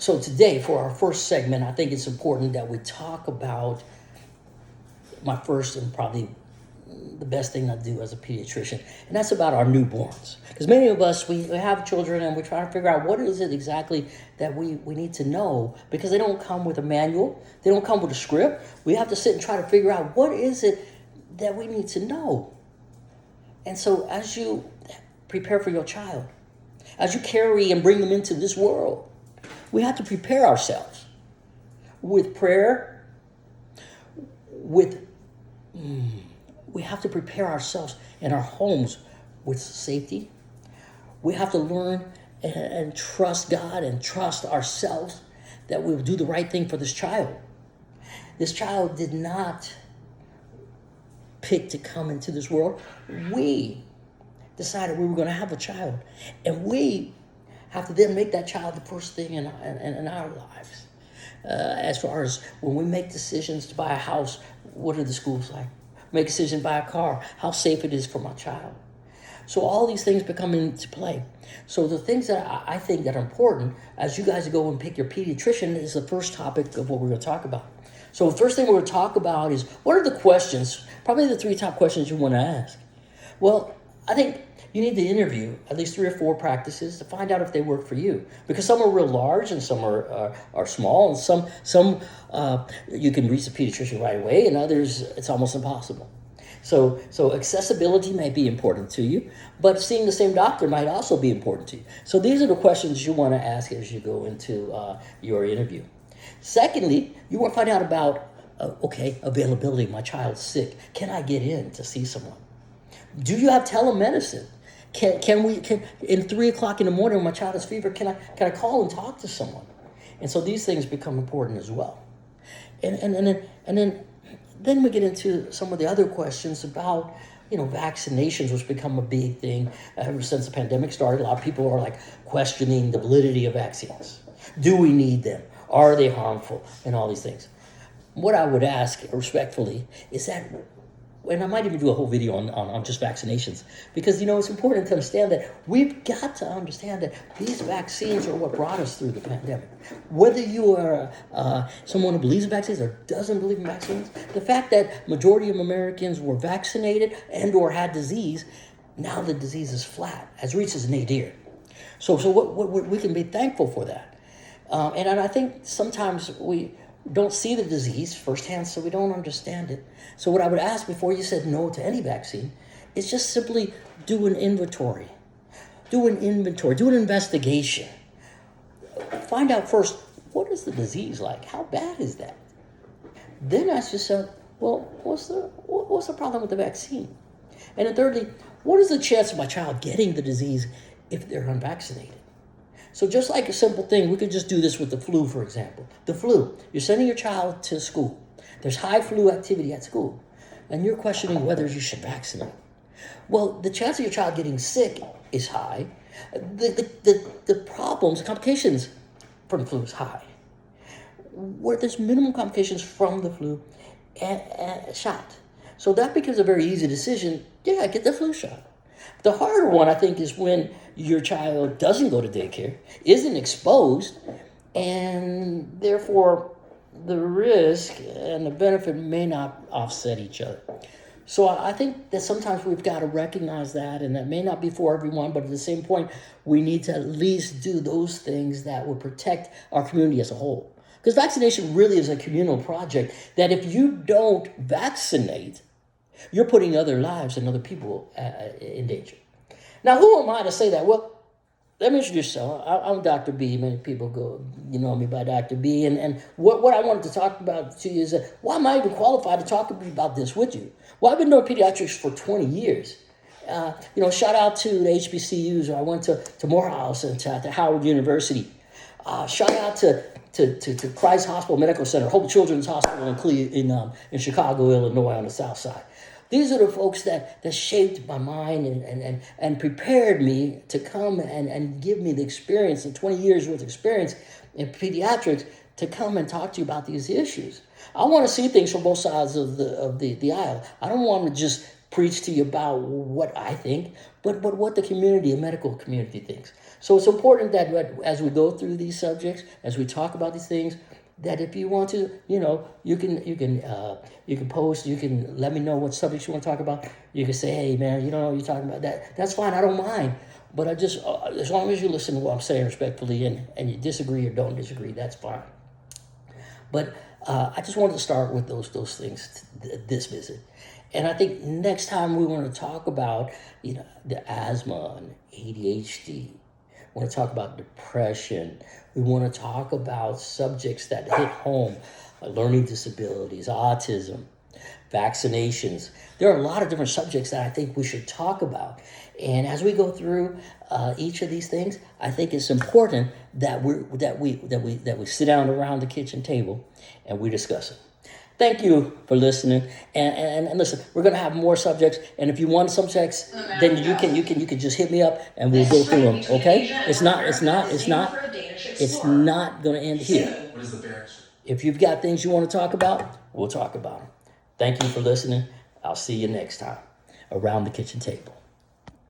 So today, for our first segment, I think it's important that we talk about my first and probably the best thing I do as a pediatrician, and that's about our newborns. Because many of us, we have children and we're trying to figure out what is it exactly that we need to know, because they don't come with a manual, they don't come with a script. We have to sit and try to figure out what is it that we need to know. And so as you prepare for your child, as you carry and bring them into this world, we have to prepare ourselves with prayer, we have to prepare ourselves in our homes with safety. We have to learn and trust God and trust ourselves that we'll do the right thing for this child. This child did not pick to come into this world. We decided we were going to have a child, and we have to then make that child the first thing in our lives. As far as when we make decisions to buy a house, what are the schools like? Make a decision to buy a car, how safe it is for my child. So all these things become into play. So the things that I think that are important as you guys go and pick your pediatrician is the first topic of what we're going to talk about. So the first thing we're going to talk about is, what are the questions, probably the 3 top questions you want to ask? Well, I think you need to interview at least 3 or 4 practices to find out if they work for you. Because some are real large and some are small, and some you can reach a pediatrician right away, and others it's almost impossible. So accessibility may be important to you, but seeing the same doctor might also be important to you. So these are the questions you want to ask as you go into your interview. Secondly, you want to find out about, availability. My child's sick. Can I get in to see someone? Do you have telemedicine? Can we in 3 o'clock in the morning when my child has fever, can I call and talk to someone? And so these things become important as well. And then we get into some of the other questions about, vaccinations, which become a big thing ever since the pandemic started. A lot of people are like questioning the validity of vaccines. Do we need them? Are they harmful? And all these things. What I would ask respectfully is that, and I might even do a whole video on just vaccinations, because, it's important to understand that we've got to understand that these vaccines are what brought us through the pandemic. Whether you are someone who believes in vaccines or doesn't believe in vaccines, the fact that majority of Americans were vaccinated and or had disease, now the disease is flat, has reached its nadir. So what we can be thankful for that. And I think sometimes we don't see the disease firsthand, so we don't understand it. So what I would ask before you said no to any vaccine is just simply do an inventory. Do an investigation. Find out first, what is the disease like? How bad is that? Then ask yourself, well, what's the problem with the vaccine? And then thirdly, what is the chance of my child getting the disease if they're unvaccinated? So just like a simple thing, we could just do this with the flu, for example. The flu, you're sending your child to school. There's high flu activity at school, and you're questioning whether you should vaccinate. Well, the chance of your child getting sick is high. The problems, complications from the flu is high. Where there's minimal complications from the flu and shot. So that becomes a very easy decision. Yeah, get the flu shot. The harder one, I think, is when your child doesn't go to daycare, isn't exposed, and therefore the risk and the benefit may not offset each other. So I think that sometimes we've got to recognize that, and that may not be for everyone, but at the same point, we need to at least do those things that will protect our community as a whole. Because vaccination really is a communal project that if you don't vaccinate, you're putting other lives and other people in danger. Now, who am I to say that? Well, let me introduce myself. I'm Dr. B. Many people know me by Dr. B. And what I wanted to talk about to you is why am I even qualified to talk about this with you? Well, I've been doing pediatrics for 20 years. Shout out to the HBCUs. I went to Morehouse and to Howard University. Shout out to Christ Hospital Medical Center, Hope Children's Hospital in Chicago, Illinois, on the South Side. These are the folks that shaped my mind and prepared me to come and give me the experience, the 20 years worth of experience in pediatrics, to come and talk to you about these issues. I want to see things from both sides of the aisle. I don't want to just preach to you about what I think, but what the community, the medical community thinks. So it's important that as we go through these subjects, as we talk about these things, that if you want to, you can post, you can let me know what subjects you want to talk about. You can say, hey man, you don't know what you're talking about. That's fine. I don't mind. But I just, as long as you listen to what I'm saying respectfully, and you disagree or don't disagree, that's fine. But I just wanted to start with those things this visit. And I think next time we want to talk about, the asthma and ADHD. We want to talk about depression. We want to talk about subjects that hit home, learning disabilities, autism, vaccinations. There are a lot of different subjects that I think we should talk about. And as we go through each of these things, I think it's important that we sit down around the kitchen table and we discuss it. Thank you for listening. And listen, we're gonna have more subjects. And if you want subjects, then you can just hit me up and we'll go through them. Okay? It's not gonna end here. What is the barracks? If you've got things you want to talk about, we'll talk about them. Thank you for listening. I'll see you next time around the kitchen table.